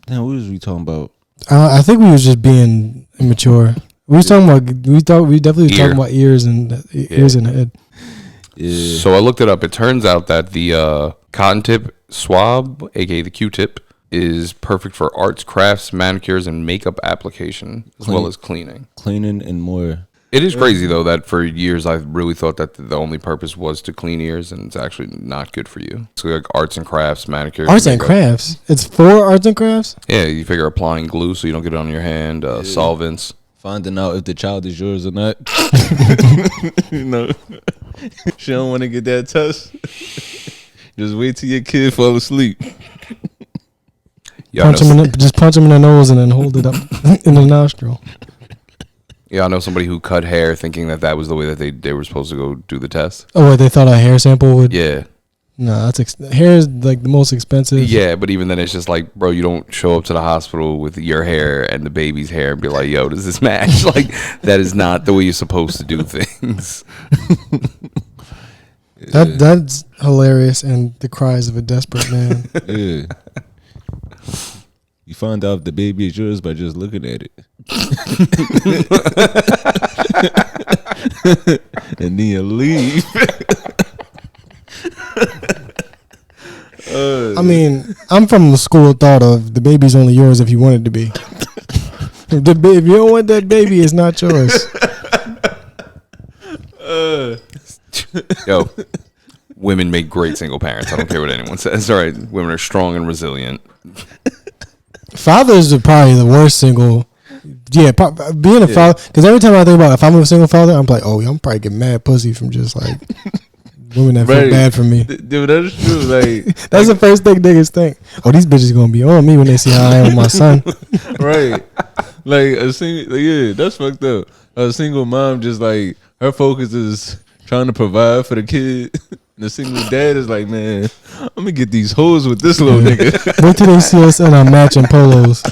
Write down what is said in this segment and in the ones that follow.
Damn, what was we talking about? I think we was just being immature. We was talking about. We definitely was talking about ears and head. Yeah. So I looked it up. It turns out that the cotton tip swab, aka the Q-tip, is perfect for arts, crafts, manicures, and makeup application, as well as cleaning. Cleaning and more. It is crazy, though, that for years I really thought that the only purpose was to clean ears, and it's actually not good for you. So like arts and crafts, manicures. Arts and crafts? It's for arts and crafts? Yeah, you figure applying glue so you don't get it on your hand, solvents. Finding out if the child is yours or not. You know, she don't want to get that test. Just wait till your kid fall asleep. Punch him in the nose and then hold it up in the nostril. Yeah, I know somebody who cut hair thinking that was the way that they were supposed to go do the test. Oh, wait, they thought a hair sample would? Yeah. No, hair is like the most expensive. Yeah, but even then it's just like, bro, you don't show up to the hospital with your hair and the baby's hair and be like, yo, does this match? Like, that is not the way you're supposed to do things. That's hilarious, and the cries of a desperate man. Yeah. You find out if the baby is yours by just looking at it. And then you leave. I mean, I'm from the school of thought of the baby's only yours if you want it to be. If you don't want that baby, it's not yours. Yo, women make great single parents. I don't care what anyone says. All right, women are strong and resilient. Fathers are probably the worst single. Yeah, being a father. Because every time I think about if I'm a single father, I'm like, oh, I'm probably getting mad pussy from just like women that feel bad for me. Dude, that's true. Like that's the first thing niggas think. Oh, these bitches gonna be on me when they see how I am with my son. Right. Like a single, yeah, that's fucked up. A single mom just like her focus is trying to provide for the kid. The single dad is like, man, I'm gonna get these hoes with this little nigga. Wait till they see us in our matching polos.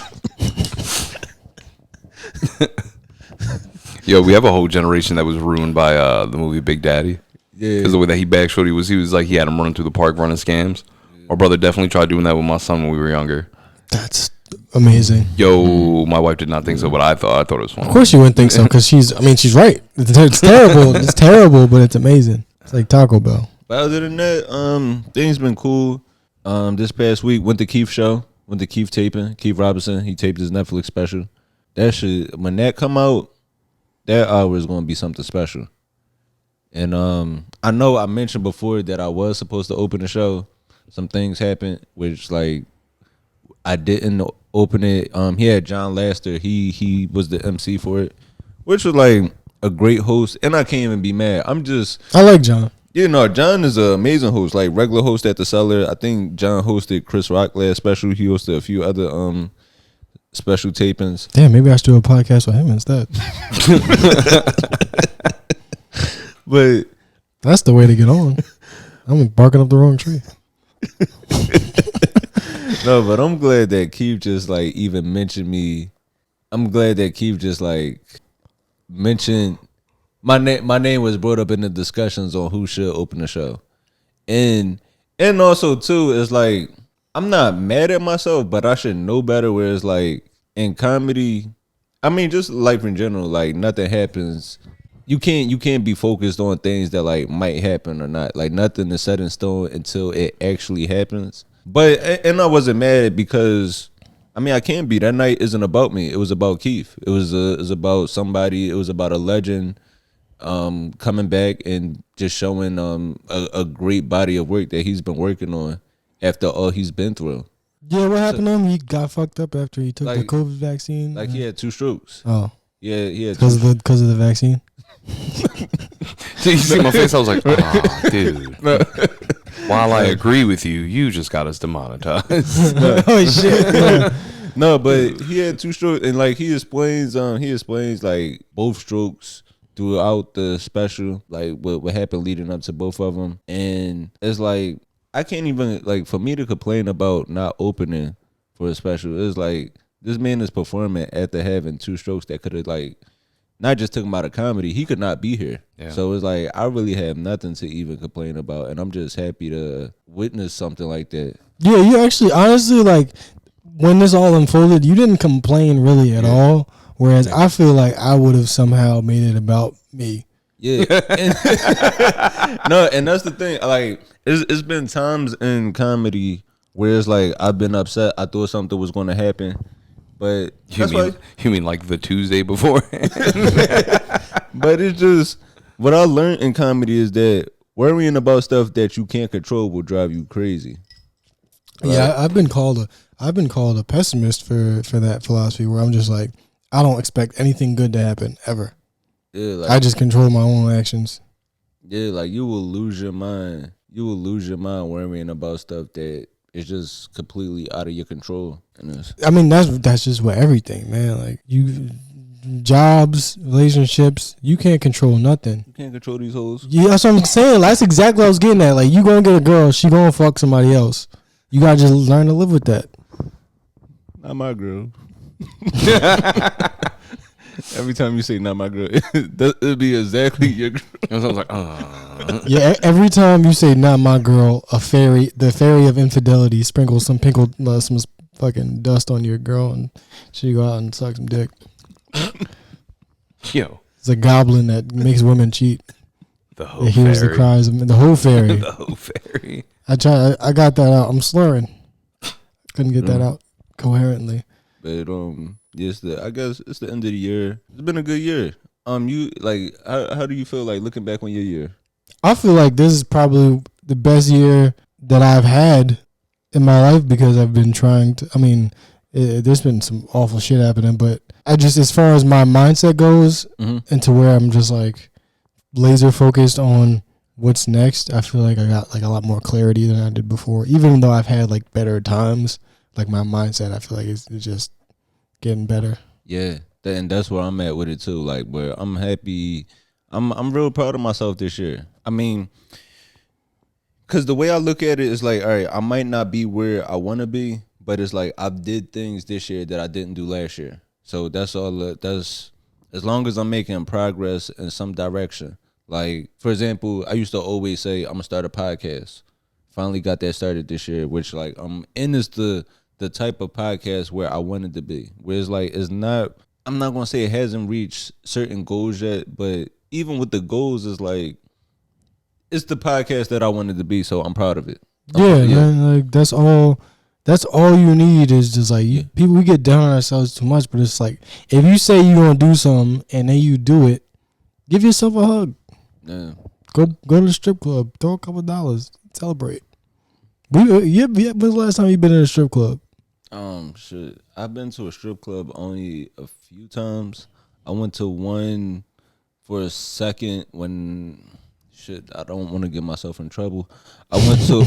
Yo, we have a whole generation that was ruined by the movie Big Daddy. Yeah. Because the way that he bagged Shorty was like he had him running through the park running scams. Yeah. My brother definitely tried doing that with my son when we were younger. That's amazing. Yo, my wife did not think so, but I thought it was fun. Of course you wouldn't think so, because she's right. It's terrible. It's terrible, but it's amazing. It's like Taco Bell. But other than that, things been cool. This past week went to Keith's show. Went to Keith taping. Keith Robinson. He taped his Netflix special. That shit, when that come out, that hour is gonna be something special. And I know I mentioned before that I was supposed to open the show. Some things happened, which like I didn't open it. He had John Laster. He was the MC for it, which was like a great host. And I can't even be mad. I like John. Yeah, no, John is an amazing host. Like regular host at the Cellar. I think John hosted Chris Rock last special. He hosted a few other special tapings. Damn, maybe I should do a podcast with him instead. But that's the way to get on. I'm barking up the wrong tree. No, but I'm glad that Keith just like even mentioned me. I'm glad that Keith just like mentioned my name. My name was brought up in the discussions on who should open the show, and also too, it's like I'm not mad at myself, but I should know better. Where it's like in comedy, I mean, just life in general, like nothing happens. You can't be focused on things that like might happen or not. Like nothing is set in stone until it actually happens. But and I wasn't mad because I mean I can't be. That night isn't about me. It was about Keith. It was about somebody. It was about a legend coming back and just showing a great body of work that he's been working on after all he's been through. Yeah, what happened to him? He got fucked up after he took the COVID vaccine. Like he had 2 strokes. Oh. Yeah, he had because of the vaccine. So you see my face? I was like, oh, dude. While I agree with you, you just got us demonetized. Oh shit! Yeah. No, but he had 2 strokes, and like he explains like both strokes throughout the special, like what happened leading up to both of them, and it's like I can't even like for me to complain about not opening for a special. It's like this man is performing after having 2 strokes that could have like. Not just took him out of comedy, he could not be here. Yeah. So it's like I really have nothing to even complain about, and I'm just happy to witness something like that. Yeah, you actually, honestly, like when this all unfolded, you didn't complain really at all. Whereas I feel like I would have somehow made it about me. Yeah. No, and that's the thing. Like, it's been times in comedy where it's like I've been upset. I thought something was going to happen, but you mean like the Tuesday before? But it's just what I learned in comedy is that worrying about stuff that you can't control will drive you crazy. Right? Yeah, I've been called a pessimist for that philosophy where I'm just like, I don't expect anything good to happen ever. Yeah, like, I just control my own actions. Yeah, like you will lose your mind. You will lose your mind worrying about stuff that is just completely out of your control. I mean, that's just with everything, man. Like jobs, relationships, you can't control nothing. You can't control these hoes. Yeah, that's what I'm saying. That's exactly what I was getting at. Like, you gonna get a girl, she gonna fuck somebody else. You gotta just learn to live with that. Not my girl. Every time you say "not my girl," it'll be exactly your girl. I was like, Yeah, every time you say "not my girl," the fairy of infidelity sprinkles some fucking dust on your girl, and she go out and suck some dick. Yo, it's a goblin that makes women cheat. The whole it hears fairy. The cries of the whole fairy. The whole fairy. I got that out. I'm slurring. Couldn't get that out coherently. But yes, I guess it's the end of the year. It's been a good year. You like how do you feel like looking back on your year? I feel like this is probably the best year that I've had in my life because I've been trying to. I mean, there's been some awful shit happening, but I just, as far as my mindset goes, into where I'm just like laser focused on what's next. I feel like I got like a lot more clarity than I did before. Even though I've had like better times, like my mindset, I feel like it's just getting better. Yeah, and that's where I'm at with it too. Like, where I'm happy. I'm real proud of myself this year. I mean, because the way I look at it is like, all right, I might not be where I want to be, but it's like I did things this year that I didn't do last year. So that's all. That's as long as I'm making progress in some direction. Like, for example, I used to always say I'm gonna start a podcast. Finally got that started this year, which like is the type of podcast where I wanted to be. Where it's like I'm not gonna say it hasn't reached certain goals yet, but even with the goals, it's like it's the podcast that I wanted to be. So I'm proud of it. Man, like that's all you need is just like people. We get down on ourselves too much, but it's like if you say you're gonna do something and then you do it, give yourself a hug. Yeah. Go to the strip club, throw a couple $, celebrate. When's the last time you been in a strip club? Shit. I've been to a strip club only a few times. I went to one for a second when I don't want to get myself in trouble. I went to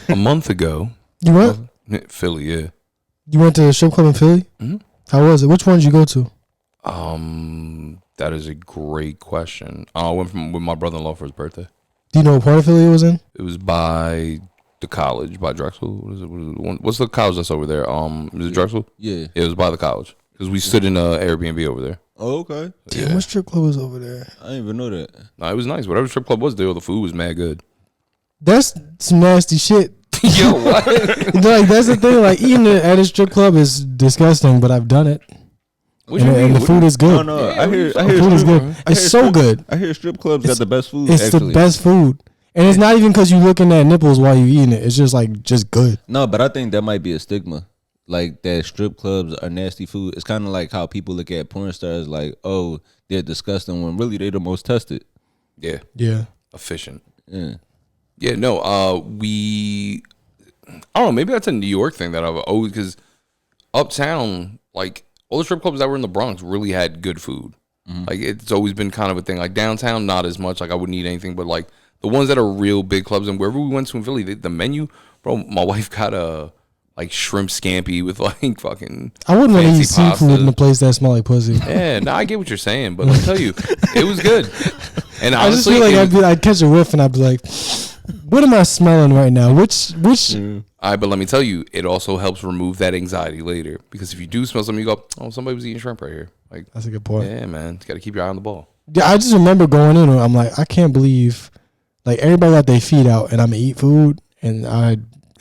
a month ago. You went? Philly, yeah. You went to a strip club in Philly? Mm-hmm. How was it? Which one did you go to? That is a great question. I went with my brother-in-law for his birthday. Do you know what part of Philly it was in? It was by the college, by Drexel. What is it? What's the college that's over there? Is it Drexel? Yeah. It was by the college because we stood in a Airbnb over there. Oh, okay. Damn, what strip club was over there? I didn't even know that. No, it was nice. Whatever strip club was there, the food was mad good. That's some nasty shit. Yo, what? Like, that's the thing. Like, eating at a strip club is disgusting, but I've done it. And the food is good. No, I hear the food is good. It's so good. I hear strip clubs got the best food. It's the best food. And it's not even because you're looking at nipples while you're eating it. It's just like, just good. No, but I think that might be a stigma. Like, that strip clubs are nasty food. It's kind of like how people look at porn stars like, oh, they're disgusting when really they're the most tested. Yeah. Yeah. Efficient. Yeah. Yeah, no, I don't know, maybe that's a New York thing that I've always, because uptown, like, all the strip clubs that were in the Bronx really had good food. Mm-hmm. Like, it's always been kind of a thing. Like, downtown, not as much. Like, I wouldn't eat anything, but, like, the ones that are real big clubs, and wherever we went to in Philly, the menu, bro, my wife got a, like, shrimp scampi with, like, fucking I wouldn't want to eat pasta. seafood in a place that smell like pussy. Yeah, no, I get what you're saying, but let me tell you, it was good. And honestly, I just feel like I'd catch a whiff and I'd be like, what am I smelling right now? Which? All right, but let me tell you, it also helps remove that anxiety later. Because if you do smell something, you go, oh, somebody was eating shrimp right here. Like, that's a good point. Yeah, man. You got to keep your eye on the ball. Yeah, I just remember going in and I'm like, I can't believe, like, everybody got their feet out and I'm going to eat food and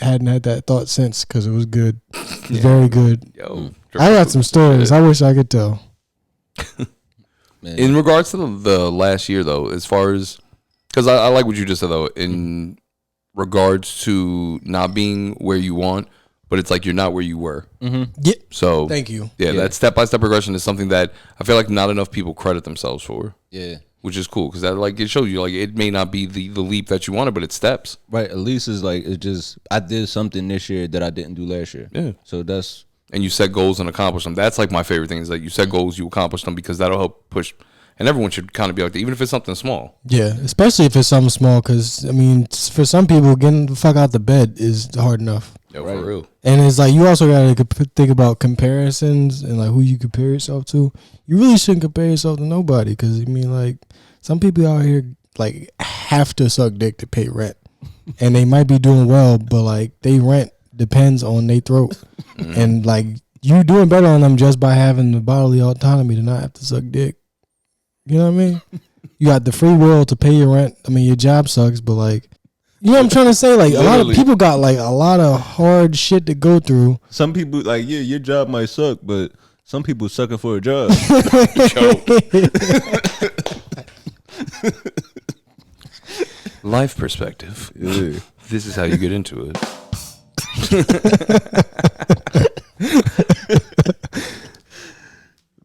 hadn't had that thought since because it was good. It's very good. Yo, I got some stories. I wish I could tell. In regards to the last year, though, as far as because I like what you just said, though, in regards to not being where you want, but it's like you're not where you were. Mm-hmm. Yeah. So thank you. Yeah, that step-by-step progression is something that I feel like not enough people credit themselves for. Yeah. Which is cool because that like it shows you like it may not be the leap that you wanted, but it's steps. Right. At least it's like it's just I did something this year that I didn't do last year. Yeah. So that's and you set goals and accomplish them. That's like my favorite thing is that you set goals, you accomplish them because that'll help push. And everyone should kind of be like that, even if it's something small. Yeah, especially if it's something small, because I mean, for some people, getting the fuck out the bed is hard enough. Yeah, for real. And it's like you also gotta think about comparisons and like who you compare yourself to. You really shouldn't compare yourself to nobody, because I mean, like some people out here like have to suck dick to pay rent, and they might be doing well, but like they rent depends on their throat, and like you doing better on them just by having the bodily autonomy to not have to suck dick. You know what I mean? You got the free will to pay your rent. I mean, your job sucks, but like, you know what I'm trying to say? Like, a lot of people got like a lot of hard shit to go through. Some people like, yeah, your job might suck, but some people sucking for a job. Life perspective. Yeah. This is how you get into it.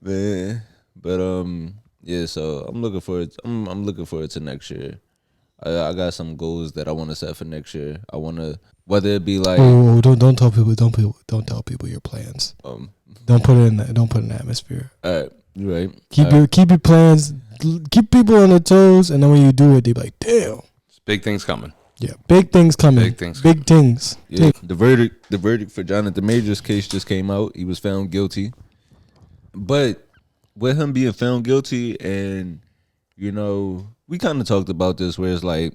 Man, but yeah. So I'm looking forward. I'm looking forward to next year. I got some goals that I want to set for next year. I want to, whether it be like, don't tell people, don't tell people your plans. Don't put it in that. Don't put it in the atmosphere. All right, you're right. Keep your plans. Keep people on their toes, and then when you do it, they be like, damn. Big things coming. Yeah, big things coming. Big things. Yeah, the verdict for Jonathan Major's case just came out. He was found guilty, but with him being found guilty, and you know, we kind of talked about this, where it's like,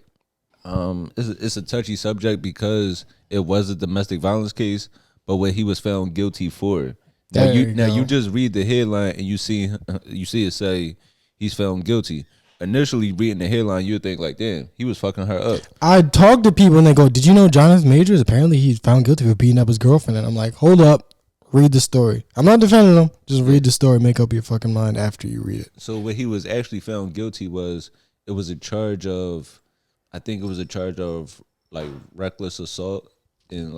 it's a touchy subject because it was a domestic violence case, but what he was found guilty for. Now you just read the headline and you see it say he's found guilty. Initially reading the headline, you would think like, damn, he was fucking her up. I talk to people and they go, did you know Jonathan Majors? Apparently he's found guilty for beating up his girlfriend. And I'm like, hold up, read the story. I'm not defending him. Just read the story. Make up your fucking mind after you read it. So what he was actually found guilty it was a charge of, I think it was a charge of like reckless assault and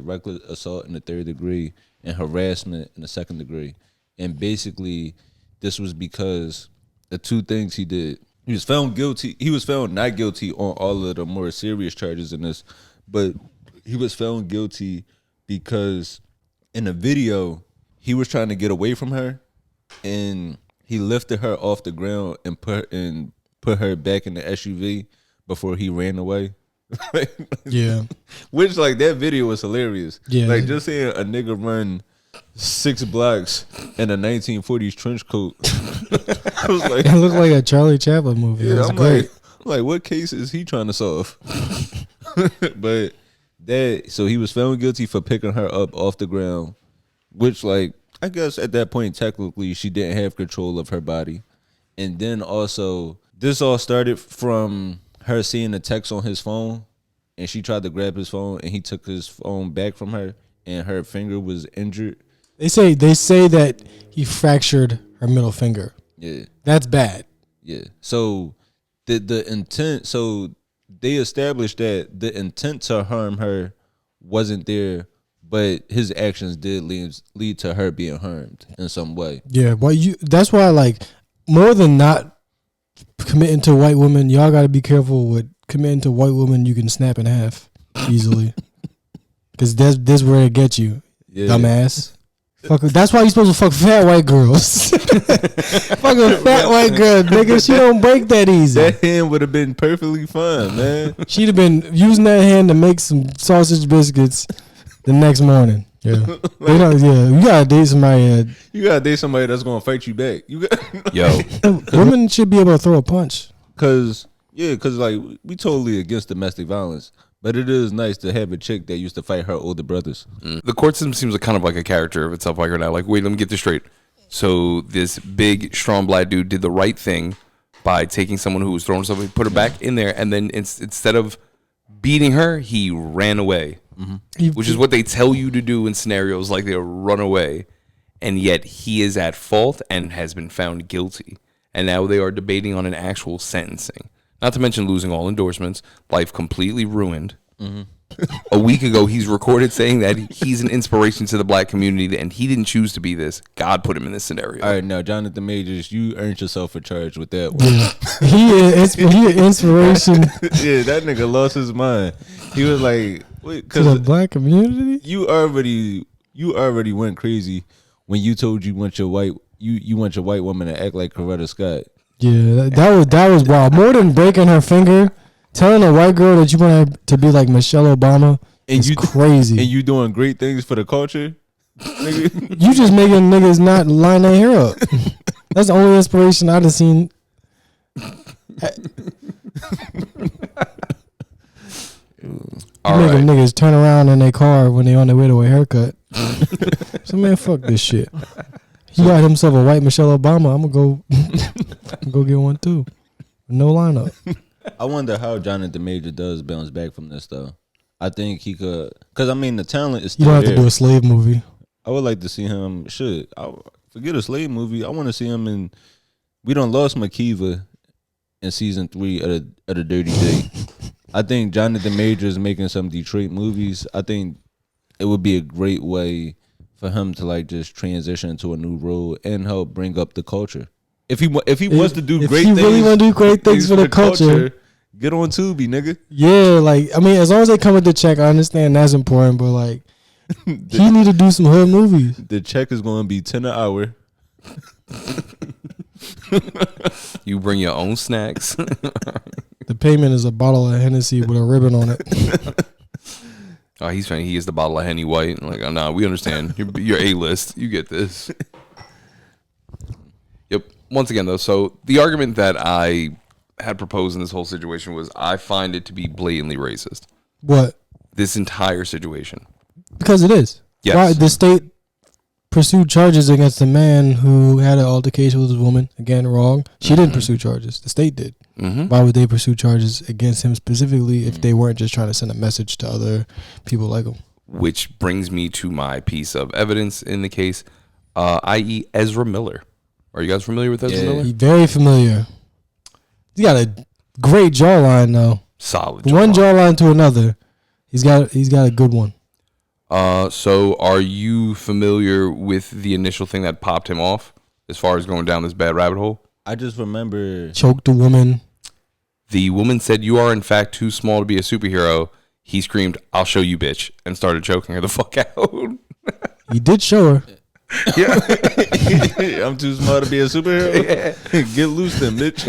reckless assault in the 3rd degree and harassment in the 2nd degree. And basically this was because the two things he did. He was found guilty. He was found not guilty on all of the more serious charges in this, but he was found guilty because in the video he was trying to get away from her, and he lifted her off the ground and put her back in the SUV before he ran away. Yeah, which like that video was hilarious. Yeah, like just seeing a nigga run 6 blocks in a 1940s trench coat. I was like, it looked like a Charlie Chaplin movie. Yeah, I'm great. Like, what case is he trying to solve? But so he was found guilty for picking her up off the ground, which like I guess at that point technically she didn't have control of her body. And then also this all started from her seeing a text on his phone, and she tried to grab his phone and he took his phone back from her, and her finger was injured. They say that he fractured her middle finger. Yeah. That's bad. Yeah. So the intent, so they established that the intent to harm her wasn't there, but his actions did lead to her being harmed in some way. Yeah, that's why like more than not committing to white women, y'all got to be careful with committing to white women you can snap in half easily. Cuz this where it gets you. Yeah. Dumbass. That's why you supposed to fuck fat white girls. Fuck a fat white girl, nigga. She don't break that easy. That hand would have been perfectly fine, man. She'd have been using that hand to make some sausage biscuits the next morning. Yeah, you gotta date somebody. You gotta date somebody that's gonna fight you back. Women should be able to throw a punch. Cause like we totally against domestic violence. But it is nice to have a chick that used to fight her older brothers. The court system seems like kind of like a character of itself like right now. Like, wait, let me get this straight. So this big, strong black dude did the right thing by taking someone who was throwing something, put her back in there, and then instead of beating her, he ran away. which is what they tell you to do in scenarios like they'll run away. And yet he is at fault and has been found guilty. And now they are debating on an actual sentencing. Not to mention losing all endorsements, life completely ruined. A week ago, he's recorded saying that he's an inspiration to the black community and he didn't choose to be this. God put him in this scenario. All right, now, Jonathan Majors, you earned yourself a charge with that one. He an inspiration. Yeah, that nigga lost his mind. He was like, wait, to the black community? You already went crazy when you told you want your white woman to act like Coretta Scott. Yeah, that was wild. More than breaking her finger, telling a white girl that you want her to be like Michelle Obama is crazy. And you doing great things for the culture, nigga. You just making niggas not line their hair up. That's the only inspiration I've seen. All making niggas turn around in their car when they on their way to a haircut. So man, fuck this shit. He got himself a white Michelle Obama. I'm gonna go get one too. No lineup. I wonder how Jonathan Major does bounce back from this though. I think he could, cause I mean the talent is still there. You don't have to do a slave movie. I would like to see him. Forget a slave movie. I want to see him in. We done lost Makiva in season 3 of the Dirty Day. I think Jonathan Major is making some Detroit movies. I think it would be a great way for him to like just transition into a new role and help bring up the culture. If he wants to do great things, really want to do great things for the culture, get on Tubi, nigga. Yeah, like I mean, as long as they come with the check, I understand that's important. But like, he need to do some hood movies. The check is going to be $10 an hour. You bring your own snacks. The payment is a bottle of Hennessy with a ribbon on it. Oh, he's saying he is the bottle of Henny White. Like, oh, nah, we understand. You're A-list. You get this. Yep. Once again, though, so the argument that I had proposed in this whole situation was I find it to be blatantly racist. What? This entire situation. Because it is. Yes. Why the state pursued charges against a man who had an altercation with his woman. Again, wrong. She didn't pursue charges. The state did. Why would they pursue charges against him specifically if they weren't just trying to send a message to other people like him? Which brings me to my piece of evidence in the case, i.e. Ezra Miller. Are you guys familiar with Ezra Miller? He's very familiar. He got a great jawline though. Solid. One jawline to another. He's got a good one. So are you familiar with the initial thing that popped him off as far as going down this bad rabbit hole? I just remember choked a woman. The woman said, "You are in fact too small to be a superhero." He screamed, "I'll show you, bitch," and started choking her the fuck out. He did show her. Yeah. I'm too small to be a superhero. Yeah. Get loose then, bitch.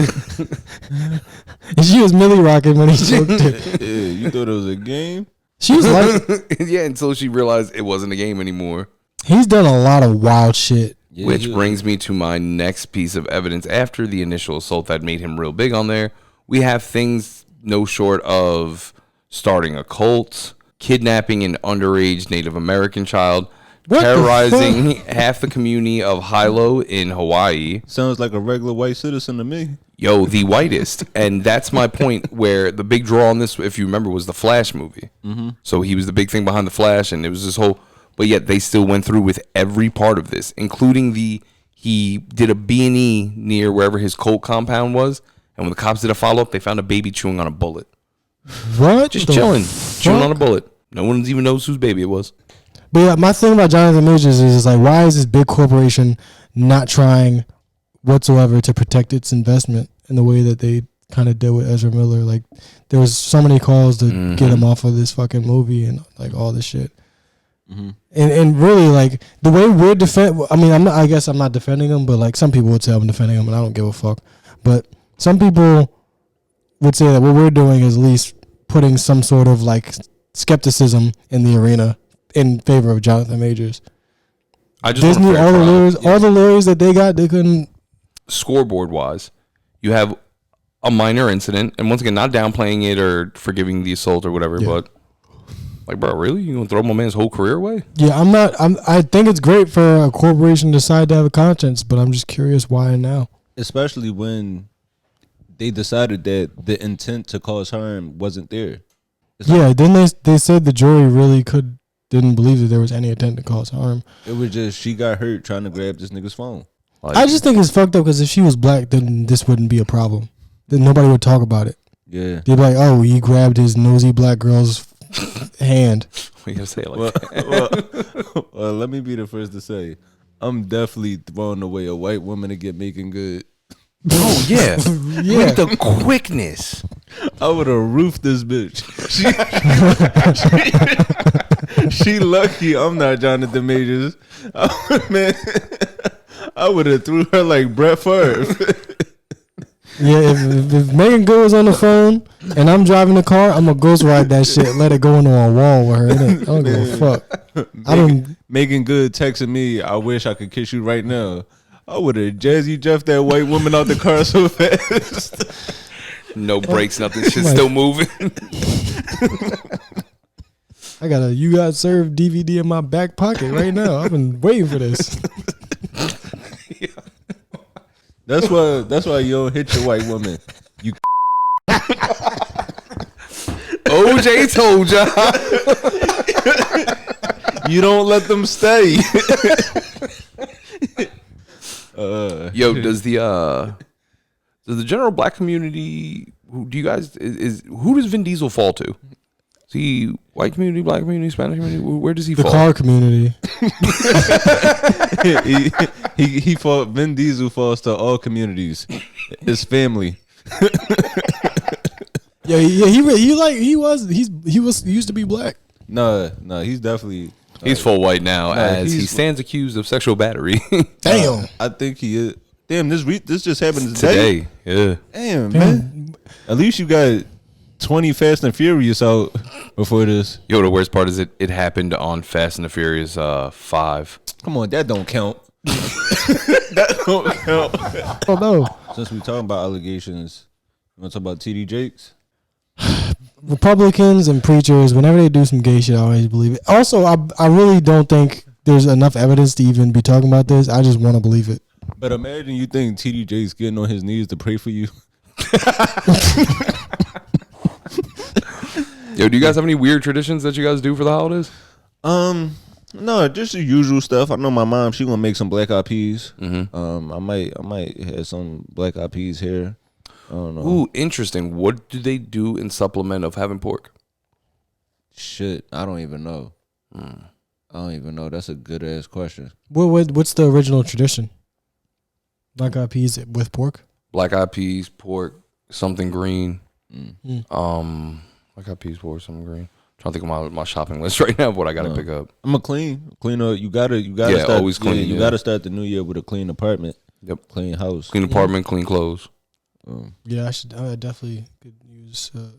And she was Millie rocking when he choked her. Yeah, you thought it was a game? She was like, yeah, until she realized it wasn't a game anymore. He's done a lot of wild shit. Yeah, which brings me to my next piece of evidence. After the initial assault that made him real big on there, we have things no short of starting a cult, kidnapping an underage Native American child, terrorizing half the community of Hilo in Hawaii. Sounds like a regular white citizen to me. Yo, the whitest. And that's my point, where the big draw on this, if you remember, was the Flash movie. So he was the big thing behind the Flash, and it was this whole... But yet they still went through with every part of this, including he did a B&E near wherever his cult compound was, and when the cops did a follow-up, they found a baby chewing on a bullet. What? Just chewing on a bullet. No one even knows whose baby it was. But yeah, my thing about Jonathan Majors is like, why is this big corporation not trying whatsoever to protect its investment in the way that they kind of did with Ezra Miller? Like, there was so many calls to get him off of this fucking movie and like all this shit. And really, like, the way we're I guess I'm not defending him, but like some people would say I'm defending him, and I don't give a fuck. But some people would say that what we're doing is at least putting some sort of like skepticism in the arena in favor of Jonathan Majors. I just Disney, all the lawyers that they got, they couldn't. Scoreboard wise, you have a minor incident, and once again, not downplaying it or forgiving the assault or whatever, but. Like, bro, really? You gonna throw my man's whole career away? Yeah, I think it's great for a corporation to decide to have a conscience, but I'm just curious why now. Especially when they decided that the intent to cause harm wasn't there. Yeah, then they said the jury really didn't believe that there was any intent to cause harm. It was just she got hurt trying to grab this nigga's phone. Like, I just think it's fucked up because if she was black, then this wouldn't be a problem. Then nobody would talk about it. Yeah. They'd be like, oh, he grabbed his nosy black girl's hand. we gonna say it like that. Well, let me be the first to say, I'm definitely throwing away a white woman to get making good. Oh yeah, Yeah. with the quickness. I would have roofed this bitch. She lucky I'm not Jonathan Majors. I would have threw her like Brett Favre. Yeah, if Megan Good was on the phone and I'm driving the car, I'm gonna ghost ride that shit and let it go into a wall with her in it. I don't give a fuck. Megan Good texting me, I wish I could kiss you right now. I would have Jazzy Jeff that white woman out the car so fast. No brakes, nothing. Shit's still moving. I got a You Got Served DVD in my back pocket right now. I've been waiting for this. That's why you don't hit your white woman. You OJ told ya. You don't let them stay. Yo, does the general black community? Who does Vin Diesel fall to? Is he white community, black community, Spanish community? Where does he The fall? car community. he fought. Vin Diesel falls to all communities. His family. Yeah, he used to be black. No, he's definitely. He's full white now, as he he's- stands accused of sexual battery. Damn. I think he is. Damn, this just happened today. Yeah. Damn, man. At least you got 20 Fast and Furious out before this. Yo, the worst part is it happened on Fast and the Furious 5. Come on, that don't count. That don't count. Oh no. Since we talking about allegations, you want to talk about TD Jakes? Republicans and preachers, whenever they do some gay shit, I always believe it. Also, I really don't think there's enough evidence to even be talking about this. I just want to believe it. But imagine you think TD Jakes getting on his knees to pray for you. Yo, do you guys have any weird traditions that you guys do for the holidays? No, just the usual stuff. I know my mom, she gonna make some black eyed peas. Mm-hmm. I might have some black eyed peas here. I don't know. Ooh, interesting. What do they do in supplement of having pork? Shit, I don't even know. I don't even know. That's a good ass question. What's the original tradition? Black eyed peas with pork? Black eyed peas, pork, something green. Mm. Black eyed peas, pork, something green. I'm trying to think of my shopping list right now. What I gotta pick up. I'm a clean up. You gotta Yeah, start, always clean, You yeah. gotta start the new year with a clean apartment. Yep. Clean house. Clean apartment, clean clothes. Yeah, I definitely could use a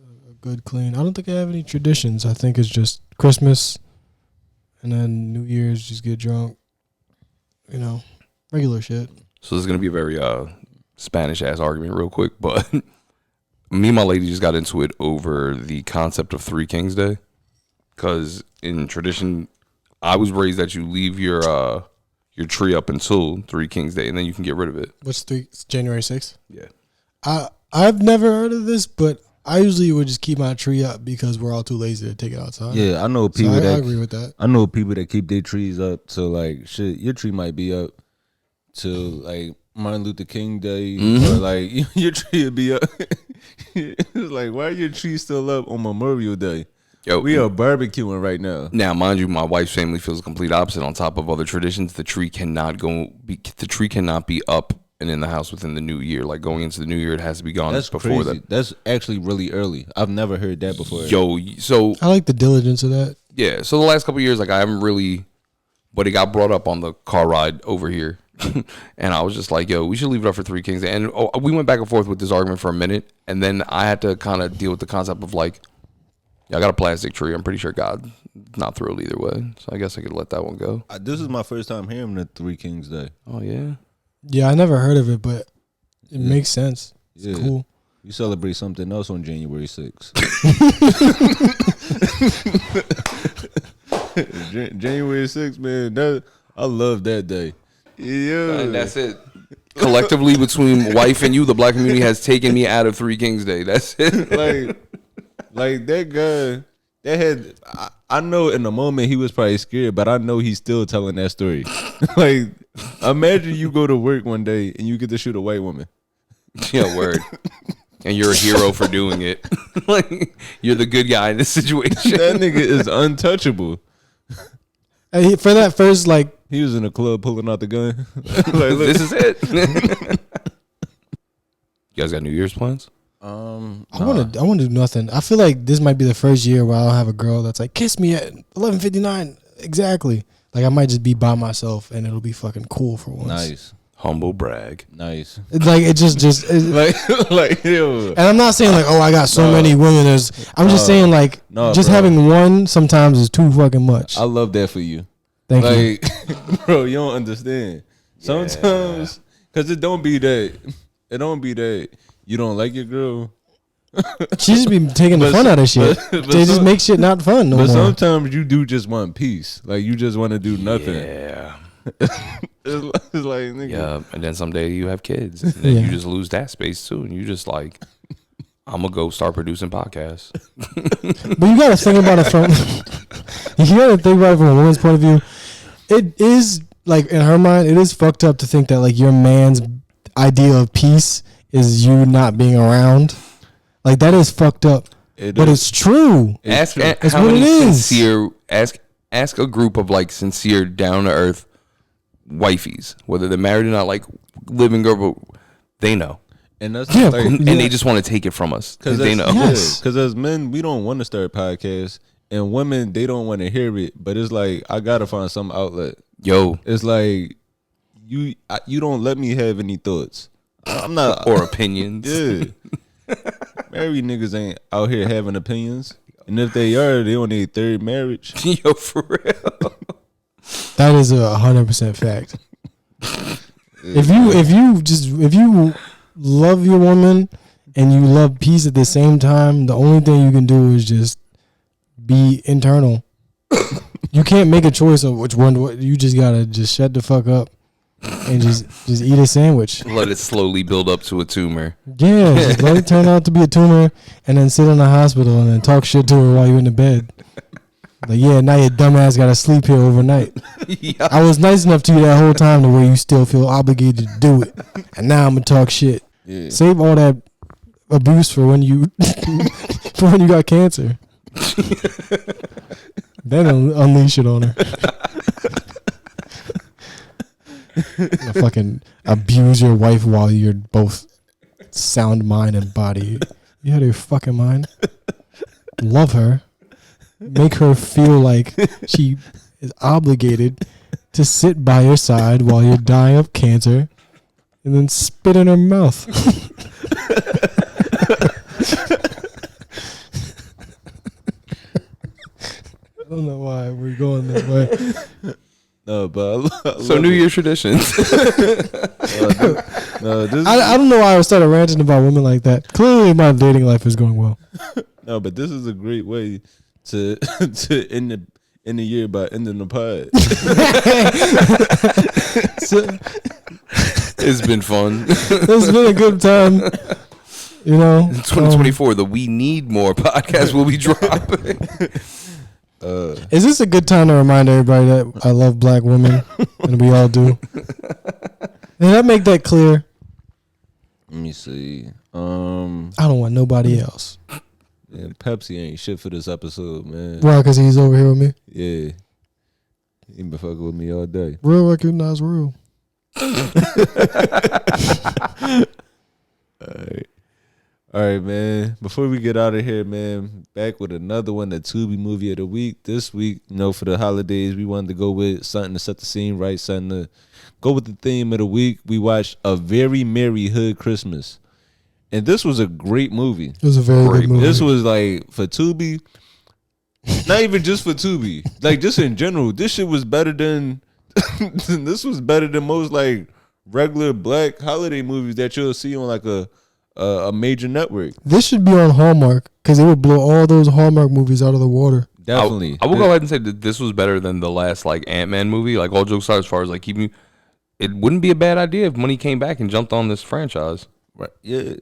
good clean. I don't think I have any traditions. I think it's just Christmas and then New Year's, just get drunk. You know, regular shit. So this is gonna be a very Spanish ass argument, real quick. But me and my lady just got into it over the concept of Three Kings Day, because in tradition, I was raised that you leave your tree up until Three Kings Day, and then you can get rid of it. What's January 6th? Yeah. I've never heard of this, but I usually would just keep my tree up because we're all too lazy to take it outside. Yeah, I know So people I that agree with that. I know people that keep their trees up to like shit. Your tree might be up to like Martin Luther King Day, or like your tree would be up. It's like, why are your trees still up on Memorial Day? Yo, We are barbecuing right now. now, mind you, my wife's family feels the complete opposite. On top of other traditions, the tree cannot be up and in the house within the new year. Like going into the new year, it has to be gone That's before crazy. that. That's actually really early. I've never heard that before. Yo, so I like the diligence of that. yeah, so the last couple of years, like I haven't really, but it got brought up on the car ride over here, and I was just like, yo, we should leave it up for Three Kings. And we went back and forth with this argument for a minute, and then I had to kind of deal with the concept of like, yeah, I got a plastic tree. I'm pretty sure God's not thrilled either way, so I guess I could let that one go. This is my first time hearing the Three Kings Day. Oh yeah. Yeah, I never heard of it, but it makes sense. It's Yeah. cool. You celebrate something else on January 6th. January 6th, man. I love that day. Yeah. And that's it. Collectively, between wife and you, the black community has taken me out of Three Kings Day. That's it. Like that guy, that had. I know in the moment he was probably scared, but I know he's still telling that story. Like, imagine you go to work one day and you get to shoot a white woman. Yeah, word. And you're a hero for doing it. Like, you're the good guy in this situation. That nigga is untouchable. For that first, like, he was in a club pulling out the gun. Like, look. This is it. You guys got New Year's plans? I want to do nothing. I feel like this might be the first year where I'll have a girl that's like, kiss me at 11:59 exactly. Like, I might just be by myself and it'll be fucking cool for once. Nice. Humble brag. Nice. It's like it just like yo. And I'm not saying like, oh, I got so many women. I'm just saying like, just having one sometimes is too fucking much. I love that for you. Thank you. Bro, you don't understand. Sometimes, cause it don't be that. It don't be that you don't like your girl. She just be taking the fun out of shit. They just make shit not fun no more. But sometimes you do just want peace. Like you just want to do nothing. Yeah. It's like nigga. Yeah, and then someday you have kids, and then you just lose that space too, and you just like, I'm gonna go start producing podcasts. But you gotta think about it from a woman's point of view. It is like in her mind, it is fucked up to think that like your man's idea of peace is you not being around. Like that is fucked up. But it's true. Ask it's how what many it is. sincere. Ask a group of like sincere, down to earth wifeys, whether they're married or not, like living girl, but they know. And that's and they just want to take it from us because they know. Yes. Because as men, we don't want to start podcasts, and women they don't want to hear it. But it's like I gotta find some outlet. Yo, it's like you don't let me have any thoughts. I'm not or opinions. Yeah, married niggas ain't out here having opinions, and if they are, they on their third marriage. Yo, for real. That is 100% fact. If you love your woman and you love peace at the same time, the only thing you can do is just be internal. You can't make a choice of which one. You just gotta just shut the fuck up and just eat a sandwich. Let it slowly build up to a tumor. Yeah, just let it turn out to be a tumor, and then sit in the hospital and then talk shit to her while you're in the bed. Like, yeah, now your dumbass gotta sleep here overnight. Yeah. I was nice enough to you that whole time to where you still feel obligated to do it, and now I'm gonna talk shit. Yeah. Save all that abuse for when you got cancer. Then unleash it on her. Fucking abuse your wife while you're both sound mind and body. You out of your fucking mind. Love her. Make her feel like she is obligated to sit by your side while you're dying of cancer, and then spit in her mouth. I don't know why we're going that way. No, but so New Year's traditions. I don't know why I started ranting about women like that. Clearly, my dating life is going well. No, but this is a great way to end the year by ending the pod. It's been fun. It's been a good time. You know, 2024, the We Need More podcast will be dropping. Is this a good time to remind everybody that I love black women, and we all do? Did I make that clear? Let me see. I don't want nobody else. Yeah, Pepsi ain't shit for this episode, man. Why? Because he's over here with me? Yeah. He been fucking with me all day. Real recognize real. All right, man. Before we get out of here, man, back with another one, the Tubi movie of the week. This week, for the holidays, we wanted to go with something to set the scene right, something to go with the theme of the week. We watched A Very Merry Hood Christmas. And this was a great movie. It was a very good movie. This was like for Tubi, not even just for Tubi, like just in general. This shit was better than this was better than most like regular black holiday movies that you'll see on like a major network. This should be on Hallmark because it would blow all those Hallmark movies out of the water. Definitely. I will go ahead and say that this was better than the last like Ant-Man movie. Like all jokes aside, as far as like keeping, it wouldn't be a bad idea if money came back and jumped on this franchise. Right. Yeah.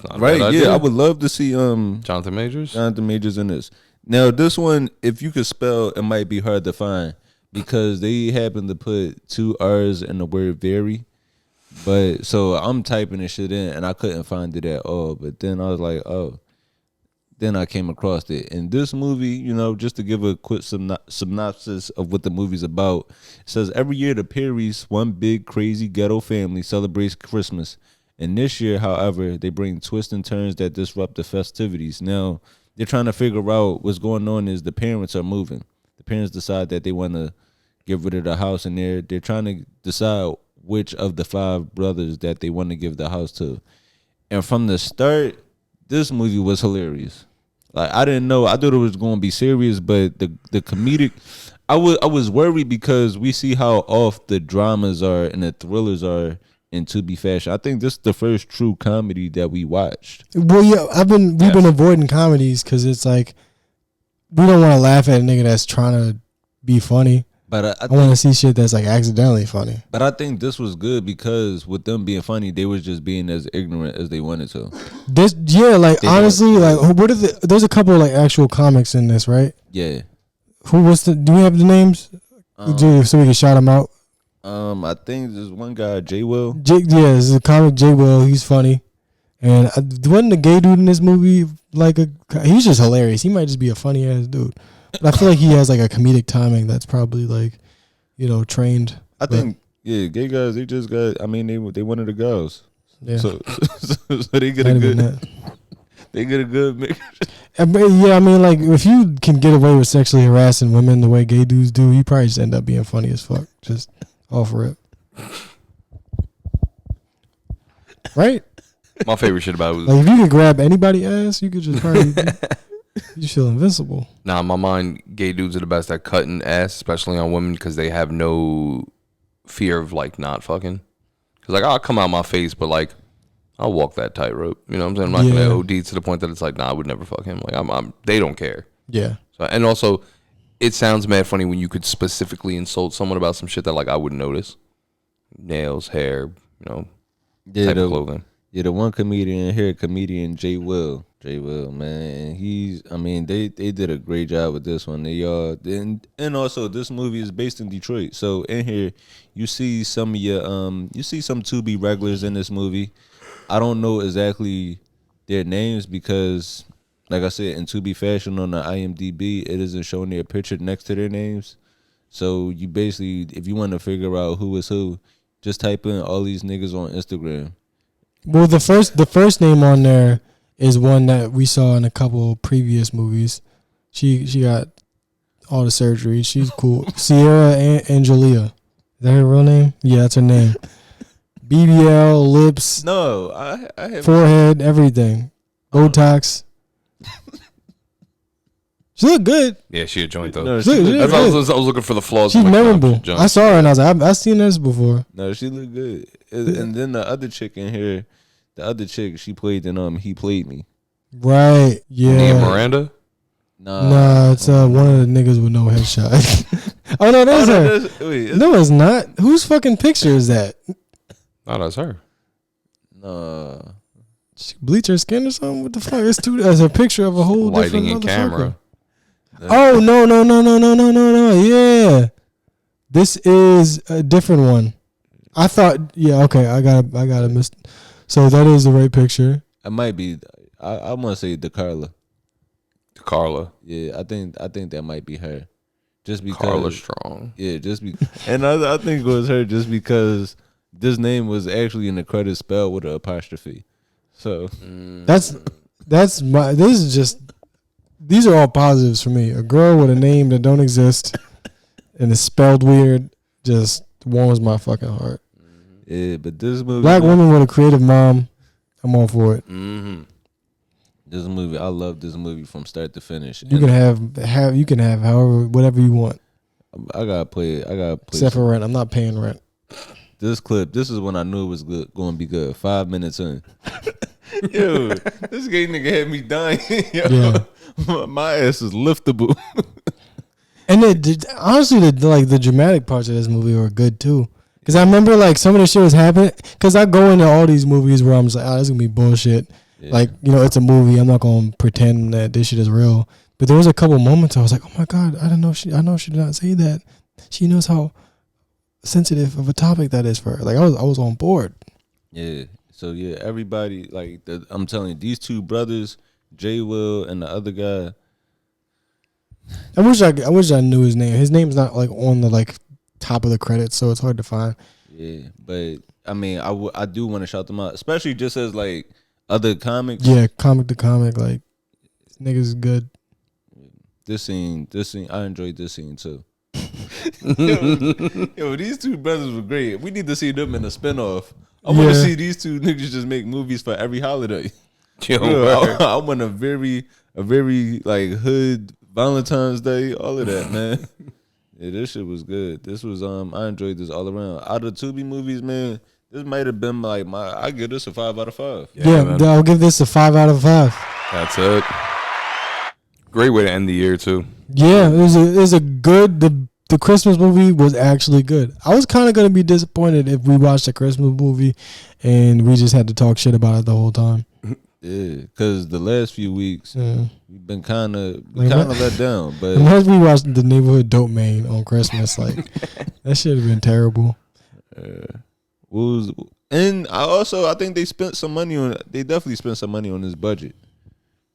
not a Right. bad Yeah. idea. I would love to see Jonathan Majors. Jonathan Majors in this. Now this one, if you could spell, it might be hard to find because they happen to put 2 R's in the word Verry. But so I'm typing this shit in and I couldn't find it at all. But then I was like, oh. Then I came across it. In this movie, you know, just to give a quick synopsis of what the movie's about, it says every year the Perrys, one big crazy ghetto family, celebrates Christmas. And this year, however, they bring twists and turns that disrupt the festivities. Now, they're trying to figure out what's going on is the parents are moving. The parents decide that they want to get rid of the house, and they're trying to decide which of the 5 brothers that they want to give the house to. And from the start, this movie was hilarious. Like I didn't know. I thought it was going to be serious, but the comedic. I was worried because we see how off the dramas are and the thrillers are in Tubi fashion. I think this is the first true comedy that we watched. Well, yeah, we've been avoiding comedies because it's like we don't want to laugh at a nigga that's trying to be funny. But I want to see shit that's like accidentally funny. But I think this was good because with them being funny, they was just being as ignorant as they wanted to. Honestly, like what are there's a couple of like actual comics in this, right? Yeah. Do we have the names? So we can shout them out. I think there's one guy, J Will. There's a comic J Will. He's funny, and wasn't the gay dude in this movie he's just hilarious. He might just be a funny ass dude. But I feel like he has like a comedic timing that's probably like, you know, trained. I think gay guys they just got. I mean they wanted the girls. Yeah. So they get they get a good mix. Yeah, I mean like if you can get away with sexually harassing women the way gay dudes do, you probably just end up being funny as fuck. Just off rip. Right? My favorite shit about it was like if you could grab anybody's ass, you could just probably. You feel invincible. Nah, in my mind, gay dudes are the best at cutting ass, especially on women, because they have no fear of like not fucking. Because like I'll come out my face, but like I'll walk that tightrope. You know what I'm saying? I'm not gonna OD to the point that it's like, nah, I would never fuck him. Like they don't care. Yeah. So and also, it sounds mad funny when you could specifically insult someone about some shit that like I wouldn't notice. Nails, hair, you know, type of clothing. Yeah, the one comedian here, comedian J Will. J Will, man, they did a great job with this one. And also this movie is based in Detroit. So in here, you see some of your you see some Tubi regulars in this movie. I don't know exactly their names because, like I said, in Tubi fashion on the IMDb, it isn't showing their picture next to their names. So you basically, if you want to figure out who is who, just type in all these niggas on Instagram. Well, the first name on there is one that we saw in a couple previous movies. She got all the surgery. She's cool. Sierra Angelia. Is that her real name? Yeah, that's her name. BBL, lips. No, I have forehead, everything. Botox. She looked good. Yeah, she a joint though. No, I was looking for the flaws. She's memorable. I saw her and I was like, I've seen this before. No, she looked good. And then the other chick in here, she played in He Played Me. Right. Yeah. Nia Miranda? Nah, it's one of the niggas with no headshot. Oh no, that's her. No, it's not. Whose fucking picture is that? No, that's her. No. She bleached her skin or something? What the fuck? It's a picture of a whole lighting different and camera. Oh no. Yeah. This is a different one. I thought okay, I gotta miss. So that is the right picture. It might be. I want to say DeCarla. DeCarla. Yeah, I think that might be her. Just because Carla Strong. Yeah, and I think it was her just because this name was actually in the credits spelled with an apostrophe. So these are all positives for me. A girl with a name that don't exist and is spelled weird just warms my fucking heart. Yeah, but this movie, black woman with a creative mom, I'm all for it. Mm-hmm. This movie, I love this movie from start to finish. You can have however whatever you want. I gotta play it. Except for rent, I'm not paying rent. This clip, this is when I knew it was going to be good. 5 minutes in. Yo, this gay nigga had me dying. Yo, yeah. My ass is liftable. And honestly, the dramatic parts of this movie were good too. Because I remember like some of the shit was happening. Because I go into all these movies where I'm just like, oh, this is gonna be bullshit. Yeah. Like, you know, it's a movie. I'm not gonna pretend that this shit is real. But there was a couple moments I was like, oh my God, I know she did not say that. She knows how sensitive of a topic that is for her. Like I was on board. Yeah. So yeah, everybody like I'm telling you, these two brothers, J Will and the other guy. I wish I knew his name. His name's not like on the like top of the credits, so it's hard to find. Yeah, but I mean, I do want to shout them out, especially just as like other comics. Yeah, comic to comic, like niggas is good. This scene, I enjoyed this scene too. yo, these two brothers were great. We need to see them in a spinoff. I want to see these two niggas just make movies for every holiday. I want a very like hood Valentine's Day, all of that, man. Yeah, this shit was good. This was I enjoyed this all around. Out of Tubi movies, man, this might have been like I give this a 5 out of 5. Yeah, I'll give this a 5 out of 5. That's it. Great way to end the year too. Yeah, it was a good. The Christmas movie was actually good. I was kind of gonna be disappointed if we watched a Christmas movie and we just had to talk shit about it the whole time. Yeah, because the last few weeks we've been kind of let down. But unless we watched The Neighborhood Dope Man on Christmas, like that should have been terrible. And I think they spent some money on. They definitely spent some money on this budget.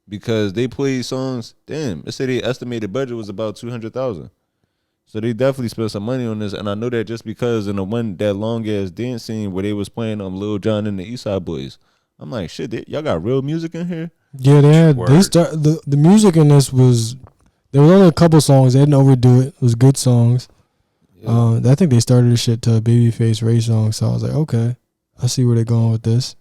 Because they played songs, damn, they say the estimated budget was about $200,000. So they definitely spent some money on this, and I know that just because in that long ass dance scene where they was playing Lil Jon and the East Side Boys, I'm like, shit, y'all got real music in here? Yeah, they had. The music in this was there was only a couple songs. They didn't overdo it. It was good songs. Yeah. I think they started this shit to a Babyface Ray song, so I was like, okay, I see where they're going with this.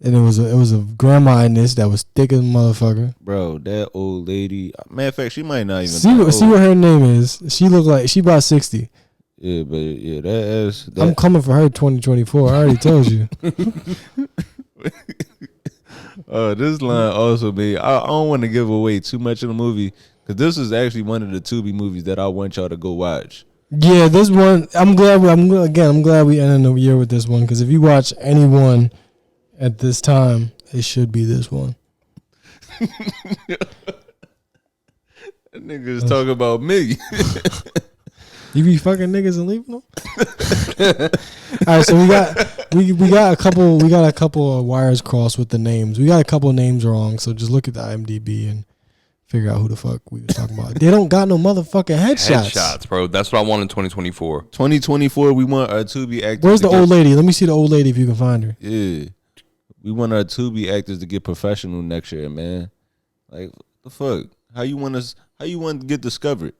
And it was a grandma in this that was thick as a motherfucker. Bro, that old lady. Matter of fact, she might not even see what her name is. She looked like she about 60. Yeah, but yeah, that ass. I'm coming for her 2024. I already told you. This line also made. I don't want to give away too much of the movie because this is actually one of the Tubi movies that I want y'all to go watch. Yeah, this one. I'm glad we ended the year with this one because if you watch any one at this time, it should be this one. That nigga's talking about me. You be fucking niggas and leaving them? All right, so we got a couple of wires crossed with the names. We got a couple of names wrong, so just look at the IMDb and figure out who the fuck we was talking about. They don't got no motherfucking headshots. Headshots, bro. That's what I want in 2024. 2024, we want our Tubi actors. Where's the old lady? Let me see the old lady if you can find her. Yeah. We want our Tubi actors to get professional next year, man. Like, what the fuck? How you want to get discovered?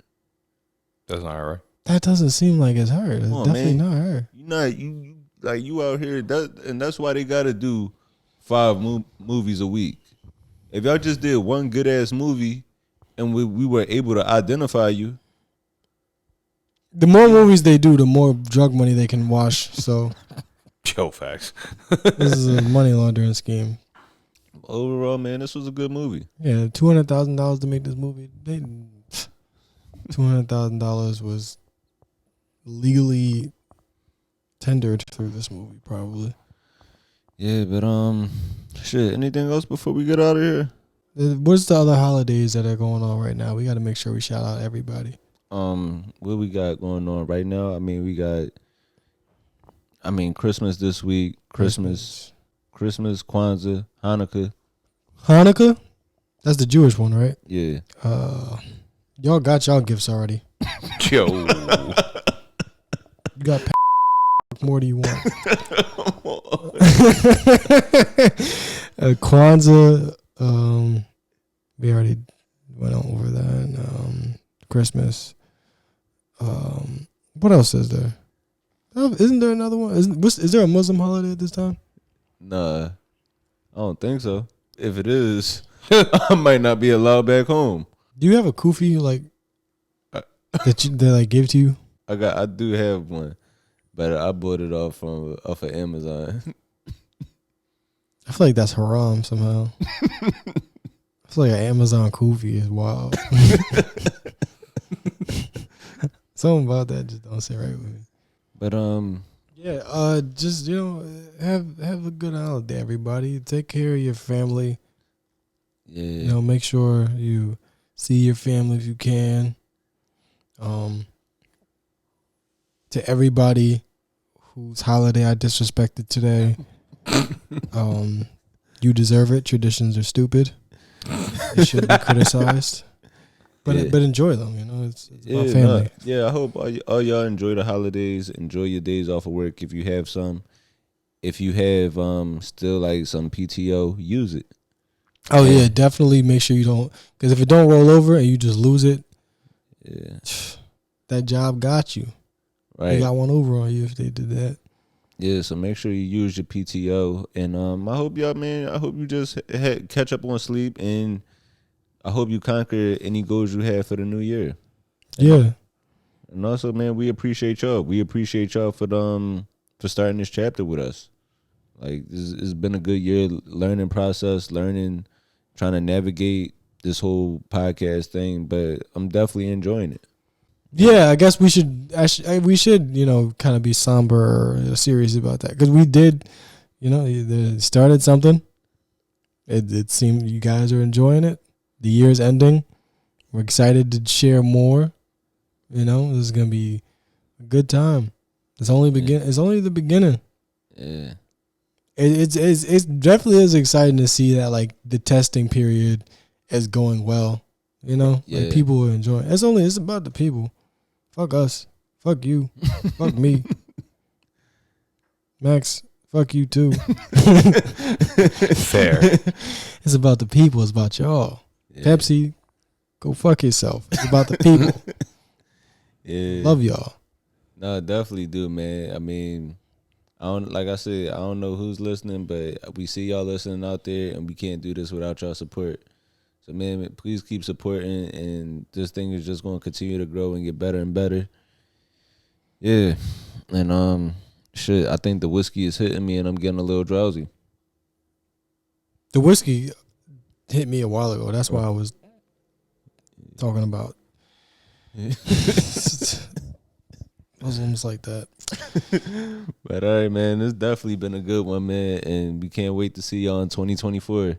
That's not her, right? That doesn't seem like it's her. It's definitely not her. You out here, and that's why they gotta do 5 movies a week. If y'all just did one good ass movie, and we were able to identify you, the more movies they do, the more drug money they can wash. So. Yo, facts. This is a money laundering scheme. Overall, man, this was a good movie. Yeah, $200,000 to make this movie. $200,000 was legally tendered through this movie, probably. Yeah, but shit. Anything else before we get out of here? What's the other holidays that are going on right now? We got to make sure we shout out everybody. What we got going on right now? Christmas this week. Christmas, Kwanzaa, Hanukkah. Hanukkah? That's the Jewish one, right? Yeah. Y'all got y'all gifts already. Yo. You got what more do you want? Kwanzaa, we already went over that. Christmas. What else is there? Isn't there another one? Is there a Muslim holiday at this time? Nah, I don't think so. If it is, I might not be allowed back home. Do you have a kufi like that like gave to you? I do have one, but I bought it off of Amazon. I feel like that's haram somehow. I feel like an Amazon kufi is wild. Something about that just don't sit right with me. But Yeah, just have a good holiday, everybody. Take care of your family. yeah, Make sure you see your family if you can. To everybody whose holiday I disrespected today, you deserve it. Traditions are stupid. They should be criticized. But enjoy them, it's about family. I hope all y'all enjoy the holidays. Enjoy your days off of work if you have some. If you have still like some PTO, use it. Oh yeah, definitely make sure you don't, because if it don't roll over and you just lose it, that job got you. Right, they got one over on you if they did that. Yeah, so make sure you use your PTO, and I hope y'all, man. I hope you just catch up on sleep, and I hope you conquer any goals you have for the new year. And also, man, we appreciate y'all. We appreciate y'all for starting this chapter with us. Like, it's been a good year, learning process, trying to navigate this whole podcast thing. But I'm definitely enjoying it. Yeah, I guess we should kind of be somber or serious about that, because we did, started something. It seemed you guys are enjoying it. The year's ending. We're excited to share more. This is gonna be a good time. It's only It's only the beginning. Yeah. It's definitely is exciting to see that, like, the testing period is going well. Like, people are enjoying. It's about the people. Fuck us. Fuck you. Fuck me. Max, fuck you too. Fair. It's about the people. It's about y'all. Yeah. Pepsi, go fuck yourself. It's about the people. Love y'all. No, definitely do, man. I mean, like I said, I don't know who's listening, but we see y'all listening out there, and we can't do this without y'all support. So, man, please keep supporting, and this thing is just going to continue to grow and get better and better. Yeah. And, I think the whiskey is hitting me, and I'm getting a little drowsy. The whiskey hit me a while ago. That's why I was talking about. Muslims like that. But, all right, man, it's definitely been a good one, man, and we can't wait to see y'all in 2024.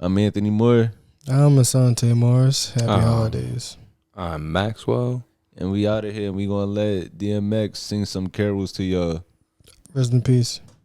I'm Anthony Moore. I'm Asante Mars. Happy holidays. I'm Maxwell. And we out of here, and we gonna let DMX sing some carols to y'all. Rest in peace.